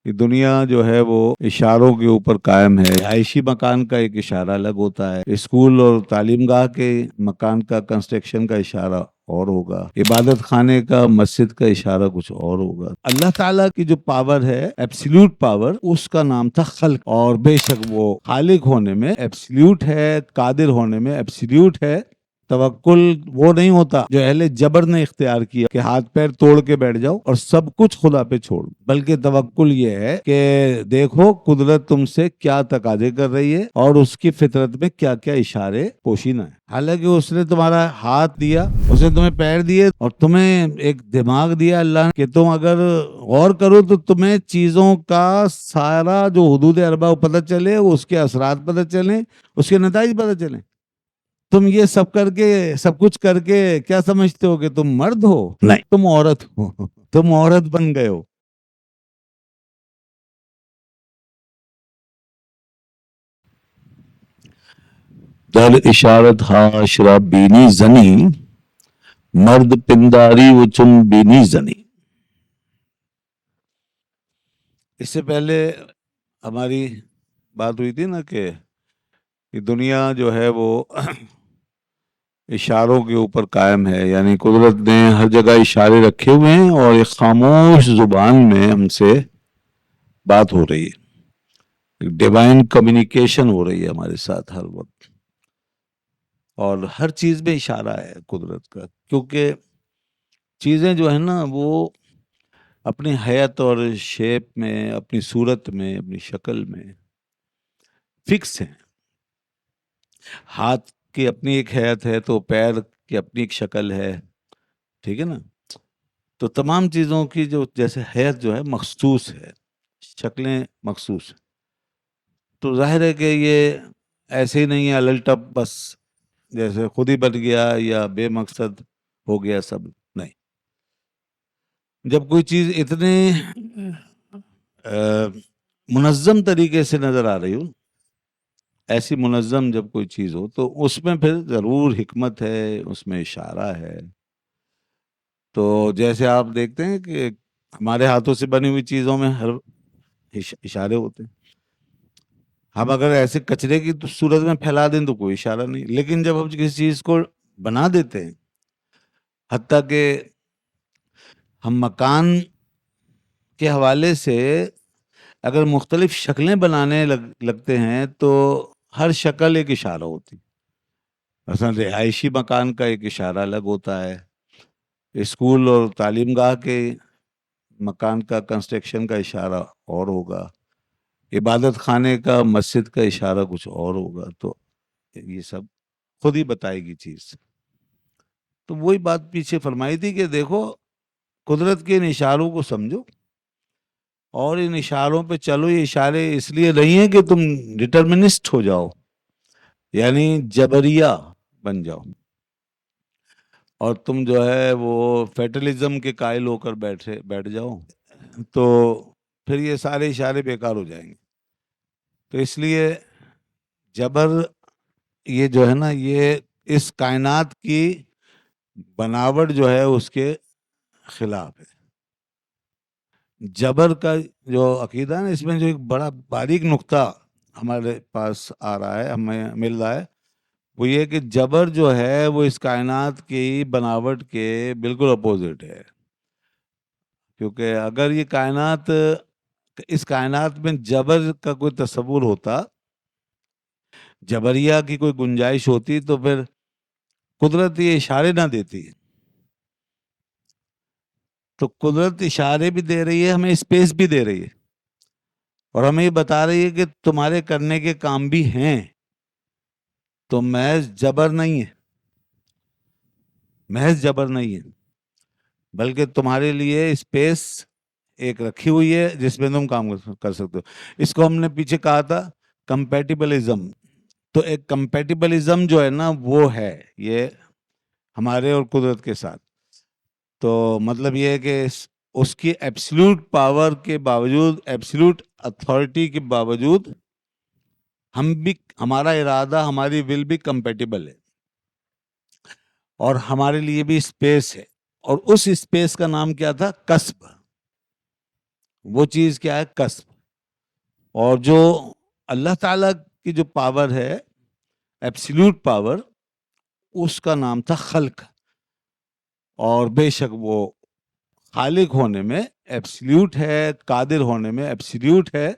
کہ دنیا جو ہے وہ اشاروں کے اوپر قائم ہے. رہائشی مکان کا ایک اشارہ الگ ہوتا ہے، اسکول اور تعلیم گاہ کے مکان کا کنسٹرکشن کا اشارہ اور ہوگا، عبادت خانے کا مسجد کا اشارہ کچھ اور ہوگا. اللہ تعالیٰ کی جو پاور ہے ایبسلیوٹ پاور، اس کا نام تھا خلق. اور بے شک وہ خالق ہونے میں ایبسلیوٹ ہے، قادر ہونے میں ایبسلیوٹ ہے. توکل وہ نہیں ہوتا جو اہل جبر نے اختیار کیا کہ ہاتھ پیر توڑ کے بیٹھ جاؤ اور سب کچھ خدا پہ چھوڑ، بلکہ توکل یہ ہے کہ دیکھو قدرت تم سے کیا تقاضے کر رہی ہے اور اس کی فطرت میں کیا کیا اشارے پوشیدہ ہیں. حالانکہ اس نے تمہارا ہاتھ دیا، اس نے تمہیں پیر دیے اور تمہیں ایک دماغ دیا اللہ نے کہ تم اگر غور کرو تو تمہیں چیزوں کا سارا جو حدود اربع پتہ چلے، اس کے اثرات پتہ چلیں، اس کے نتائج پتہ چلیں. تم یہ سب کر کے، سب کچھ کر کے کیا سمجھتے ہو کہ تم مرد ہو؟ نہیں، تم عورت ہو. تم عورت بن گئے ہو. در اشارت ہا شراب بینی زنی، مرد پنداری و چم بینی زنی. اس سے پہلے ہماری بات ہوئی تھی نا کہ دنیا جو ہے وہ اشاروں کے اوپر قائم ہے، یعنی قدرت نے ہر جگہ اشارے رکھے ہوئے ہیں اور ایک خاموش زبان میں ہم سے بات ہو رہی ہے. ڈیوائن کمیونیکیشن ہو رہی ہے ہمارے ساتھ ہر وقت، اور ہر چیز میں اشارہ ہے قدرت کا، کیونکہ چیزیں جو ہیں نا وہ اپنی حیت اور شیپ میں، اپنی صورت میں، اپنی شکل میں فکس ہیں. ہاتھ کی اپنی ایک حیت ہے تو پیر کی اپنی ایک شکل ہے، ٹھیک ہے نا. تو تمام چیزوں کی جو جیسے حیت جو ہے مخصوص ہے، شکلیں مخصوص ہیں. تو ظاہر ہے کہ یہ ایسے ہی نہیں ہے الٹپ بس جیسے خود ہی بن گیا یا بے مقصد ہو گیا سب، نہیں. جب کوئی چیز اتنے منظم طریقے سے نظر آ رہی ہو، ایسی منظم جب کوئی چیز ہو تو اس میں پھر ضرور حکمت ہے، اس میں اشارہ ہے. تو جیسے آپ دیکھتے ہیں کہ ہمارے ہاتھوں سے بنی ہوئی چیزوں میں ہر اشارے ہوتے ہیں. ہم اگر ایسے کچرے کی صورت میں پھیلا دیں تو کوئی اشارہ نہیں، لیکن جب ہم کسی چیز کو بنا دیتے ہیں، حتیٰ کہ ہم مکان کے حوالے سے اگر مختلف شکلیں بنانے لگتے ہیں تو ہر شکل ایک اشارہ ہوتی. مثلا رہائشی مکان کا ایک اشارہ الگ ہوتا ہے، اسکول اور تعلیم گاہ کے مکان کا کنسٹرکشن کا اشارہ اور ہوگا، عبادت خانے کا مسجد کا اشارہ کچھ اور ہوگا. تو یہ سب خود ہی بتائے گی چیز. تو وہی بات پیچھے فرمائی تھی کہ دیکھو قدرت کے ان اشاروں کو سمجھو اور ان اشاروں پہ چلو. یہ اشارے اس لیے نہیں ہیں کہ تم ڈٹرمنسٹ ہو جاؤ، یعنی جبریہ بن جاؤ اور تم جو ہے وہ فیٹلزم کے قائل ہو کر بیٹھ جاؤ، تو پھر یہ سارے اشارے بیکار ہو جائیں گے. تو اس لیے جبر یہ جو ہے نا، یہ اس کائنات کی بناوٹ جو ہے اس کے خلاف ہے. جبر کا جو عقیدہ ہے نا، اس میں جو ایک بڑا باریک نقطہ ہمارے پاس آ رہا ہے، ہمیں مل رہا ہے، وہ یہ کہ جبر جو ہے وہ اس کائنات کی بناوٹ کے بالکل اپوزٹ ہے. کیونکہ اگر یہ کائنات، اس کائنات میں جبر کا کوئی تصور ہوتا، جبریہ کی کوئی گنجائش ہوتی، تو پھر قدرت یہ اشارے نہ دیتی. تو قدرت اشارے بھی دے رہی ہے، ہمیں اسپیس بھی دے رہی ہے، اور ہمیں یہ بتا رہی ہے کہ تمہارے کرنے کے کام بھی ہیں. تو محض جبر نہیں ہے، محض جبر نہیں ہے، بلکہ تمہارے لیے اسپیس ایک رکھی ہوئی ہے جس میں تم کام کر سکتے ہو. اس کو ہم نے پیچھے کہا تھا کمپیٹیبلزم. تو ایک کمپیٹیبلزم جو ہے نا وہ ہے یہ ہمارے اور قدرت کے ساتھ. تو مطلب یہ ہے کہ اس کی ایبسلیوٹ پاور کے باوجود، ایبسلیوٹ اتھارٹی کے باوجود، ہم بھی، ہمارا ارادہ، ہماری ول بھی کمپیٹیبل ہے، اور ہمارے لیے بھی اسپیس ہے. اور اس اسپیس کا نام کیا تھا؟ کسب. وہ چیز کیا ہے؟ کسب. اور جو اللہ تعالیٰ کی جو پاور ہے، ایبسلیوٹ پاور، اس کا نام تھا خلق. اور بے شک وہ خالق ہونے میں ایبسلیوٹ ہے، قادر ہونے میں ایبسلیوٹ ہے،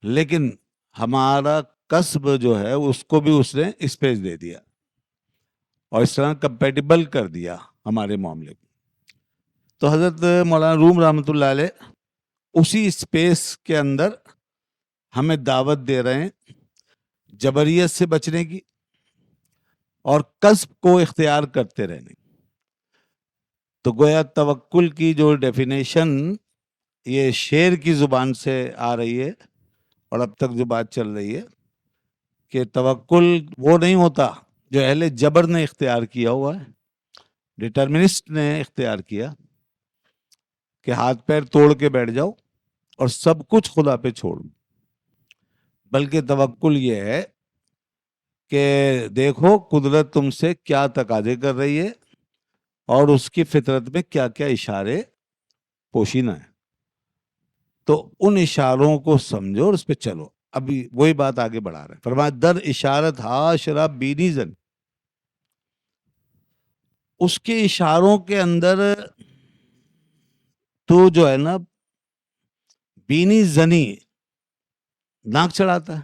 لیکن ہمارا کسب جو ہے اس کو بھی اس نے اسپیس دے دیا اور اس طرح کمپیٹیبل کر دیا ہمارے معاملے کو. تو حضرت مولانا روم رحمۃ اللہ علیہ اسی اسپیس کے اندر ہمیں دعوت دے رہے ہیں جبریت سے بچنے کی اور کسب کو اختیار کرتے رہنے کی. تو گویا توکل کی جو ڈیفینیشن یہ شعر کی زبان سے آ رہی ہے اور اب تک جو بات چل رہی ہے کہ توکل وہ نہیں ہوتا جو اہل جبر نے اختیار کیا ہوا ہے، ڈٹرمنسٹ نے اختیار کیا کہ ہاتھ پیر توڑ کے بیٹھ جاؤ اور سب کچھ خدا پہ چھوڑ. بلکہ توکل یہ ہے کہ دیکھو قدرت تم سے کیا تقاضے کر رہی ہے اور اس کی فطرت میں کیا کیا اشارے پوشیدہ ہیں، تو ان اشاروں کو سمجھو اور اس پہ چلو. ابھی وہی بات آگے بڑھا رہے ہیں. فرمایا در اشارت ہا شراب بینی زن، اس کے اشاروں کے اندر تو جو ہے نا بینی زنی ناک چڑھاتا ہے.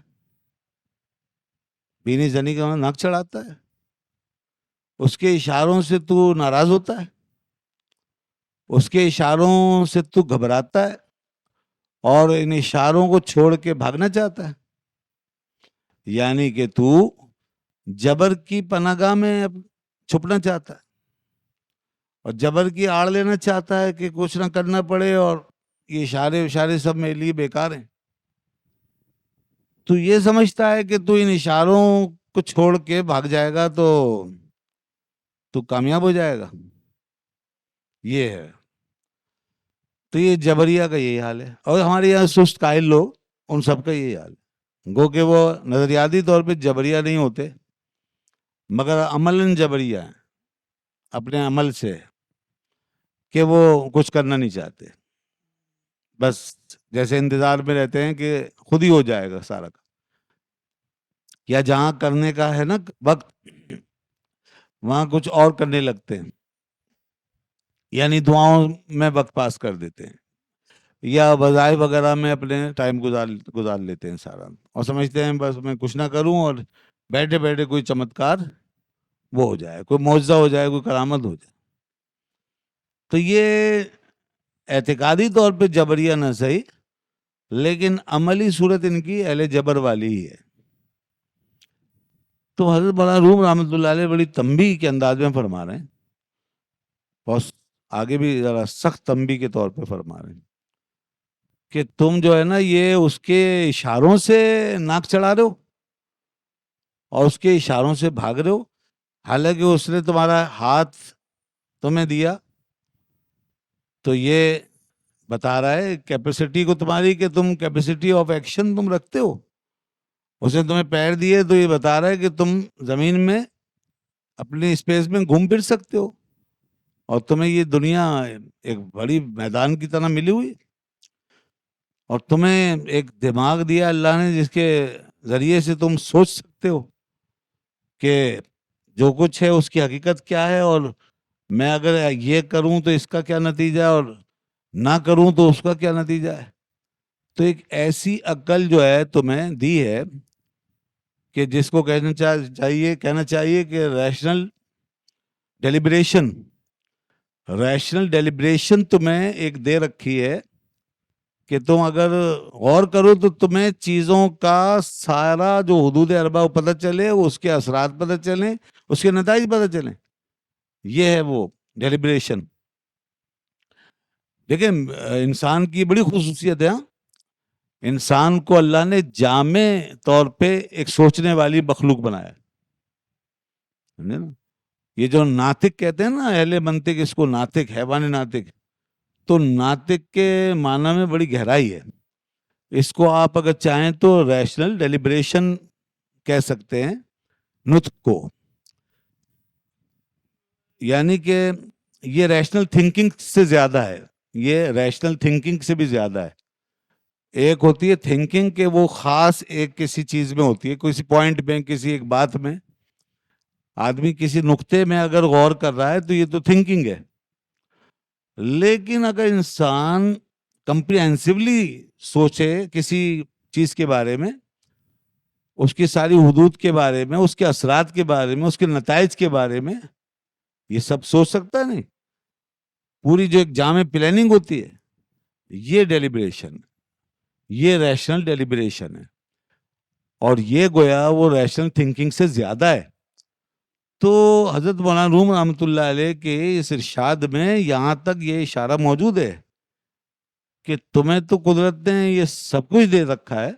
بینی زنی کا ناک چڑھاتا ہے، اس کے اشاروں سے تو ناراض ہوتا ہے، اس کے اشاروں سے تو گھبراتا ہے اور ان اشاروں کو چھوڑ کے بھاگنا چاہتا ہے. یعنی کہ تو جبر کی پناہ گاہ میں چھپنا چاہتا ہے اور جبر کی آڑ لینا چاہتا ہے کہ کچھ نہ کرنا پڑے اور یہ اشارے سب میرے لیے بیکار ہیں. تو یہ سمجھتا ہے کہ تو ان اشاروں کو چھوڑ کے بھاگ جائے گا تو کامیاب ہو جائے گا. یہ ہے. تو یہ جبریہ کا یہی حال ہے. اور ہمارے یہاں سست قائل لوگ، ان سب کا یہی حال ہے. گو کہ وہ نظریاتی طور پہ جبریہ نہیں ہوتے مگر عملاً جبریہ ہیں اپنے عمل سے، کہ وہ کچھ کرنا نہیں چاہتے، بس جیسے انتظار میں رہتے ہیں کہ خود ہی ہو جائے گا سارا کا. یا جہاں کرنے کا ہے نا وقت، وہاں کچھ اور کرنے لگتے ہیں، یعنی دعاؤں میں وقت پاس کر دیتے ہیں یا وظائف وغیرہ میں اپنے ٹائم گزار لیتے ہیں سارا، اور سمجھتے ہیں بس میں کچھ نہ کروں اور بیٹھے بیٹھے کوئی چمتکار وہ ہو جائے، کوئی معجزہ ہو جائے، کوئی کرامت ہو جائے. تو یہ اعتقادی طور پہ جبریہ نہ صحیح، لیکن عملی صورت ان کی اہل جبر والی ہی ہے. تو حضرت مولانا روم رحمۃ اللہ علیہ بڑی تنبیہ کے انداز میں فرما رہے ہیں، اور آگے بھی ذرا سخت تنبیہ کے طور پہ فرما رہے ہیں کہ تم جو ہے نا یہ اس کے اشاروں سے ناک چڑھا رہے ہو اور اس کے اشاروں سے بھاگ رہے ہو، حالانکہ اس نے تمہارا ہاتھ تمہیں دیا تو یہ بتا رہا ہے کیپیسٹی کو تمہاری کہ تم کیپیسٹی آف ایکشن تم رکھتے ہو. اس نے تمہیں پیر دیے تو یہ بتا رہا ہے کہ تم زمین میں اپنی اسپیس میں گھوم پھر سکتے ہو اور تمہیں یہ دنیا ایک بڑی میدان کی طرح ملی ہوئی، اور تمہیں ایک دماغ دیا اللہ نے جس کے ذریعے سے تم سوچ سکتے ہو کہ جو کچھ ہے اس کی حقیقت کیا ہے، اور میں اگر یہ کروں تو اس کا کیا نتیجہ ہے اور نہ کروں تو اس کا کیا نتیجہ ہے. تو ایک ایسی عقل جو ہے تمہیں دی ہے کہ جس کو کہنا چاہیے کہ ریشنل ڈیلیبریشن تمہیں ایک دے رکھی ہے کہ تم اگر غور کرو تو تمہیں چیزوں کا سارا جو حدود اربع پتہ چلے، اس کے اثرات پتہ چلیں، اس کے نتائج پتہ چلیں. یہ ہے وہ ڈیلیبریشن. دیکھیں انسان کی بڑی خصوصیت ہے، انسان کو اللہ نے جامع طور پہ ایک سوچنے والی مخلوق بنایا. یہ جو ناطق کہتے ہیں نا اہل منطق، اس کو ناطق، حیوان ناطق، تو ناطق کے معنی میں بڑی گہرائی ہے. اس کو آپ اگر چاہیں تو ریشنل ڈیلیبریشن کہہ سکتے ہیں نطق کو، یعنی کہ یہ ریشنل تھنکنگ سے زیادہ ہے یہ ریشنل تھنکنگ سے بھی زیادہ ہے. ایک ہوتی ہے تھنکنگ کہ وہ خاص ایک کسی چیز میں ہوتی ہے, کسی پوائنٹ میں, کسی ایک بات میں آدمی کسی نقطے میں اگر غور کر رہا ہے تو یہ تو تھنکنگ ہے. لیکن اگر انسان کمپریہنسولی سوچے کسی چیز کے بارے میں, اس کی ساری حدود کے بارے میں, اس کے اثرات کے بارے میں, اس کے نتائج کے بارے میں, یہ سب سوچ سکتا ہے نہیں. پوری جو ایک جامع پلاننگ ہوتی ہے, یہ ڈیلیبریشن, یہ ریشنل ڈیلیبریشن ہے. اور یہ گویا وہ ریشنل تھنکنگ سے زیادہ ہے. تو حضرت مولانا روم رحمۃ اللہ علیہ کے اس ارشاد میں یہاں تک یہ اشارہ موجود ہے کہ تمہیں تو قدرت نے یہ سب کچھ دے رکھا ہے,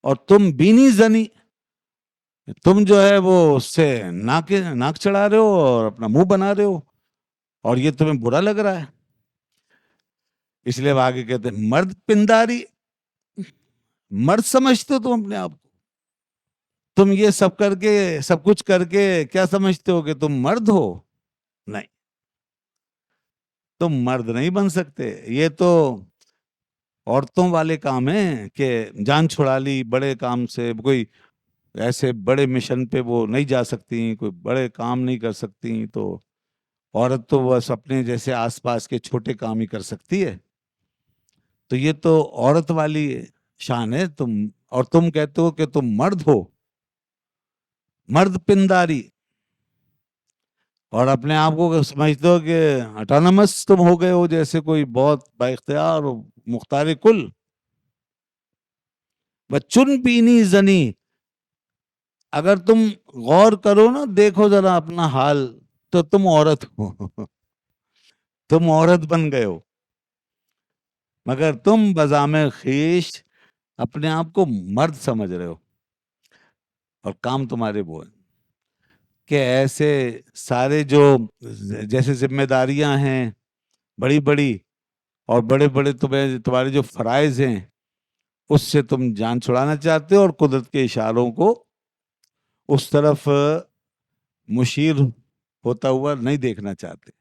اور تم بینی زنی, تم جو ہے وہ اس سے ناک چڑھا رہے ہو اور اپنا منہ بنا رہے ہو, اور یہ تمہیں برا لگ رہا ہے. اس لیے آگے کہتے ہیں مرد پنداری, مرد سمجھتے ہو تم اپنے آپ کو. تم یہ سب کر کے, سب کچھ کر کے کیا سمجھتے ہو کہ تم مرد ہو؟ نہیں, تم مرد نہیں بن سکتے. یہ تو عورتوں والے کام ہیں کہ جان چھڑا لی بڑے کام سے, کوئی ایسے بڑے مشن پہ وہ نہیں جا سکتی, کوئی بڑے کام نہیں کر سکتی. تو عورت تو بس اپنے جیسے آس پاس کے چھوٹے کام ہی کر سکتی ہے. تو یہ تو عورت والی شان ہے. اور تم کہتے ہو کہ تم مرد ہو, مرد پنداری, اور اپنے آپ کو سمجھتے ہو کہ اٹانومس تم ہو گئے ہو, جیسے کوئی بہت با اختیار مختار کل. بچن بینی زنی, اگر تم غور کرو نا, دیکھو ذرا اپنا حال, تو تم عورت ہو, تم عورت بن گئے ہو. مگر تم بزام خیش اپنے آپ کو مرد سمجھ رہے ہو, اور کام تمہارے وہ ہے کہ ایسے سارے جو جیسے ذمہ داریاں ہیں بڑی بڑی, اور بڑے بڑے تمہارے جو فرائض ہیں, اس سے تم جان چھڑانا چاہتے ہو, اور قدرت کے اشاروں کو اس طرف مشیر ہوتا ہوا نہیں دیکھنا چاہتے.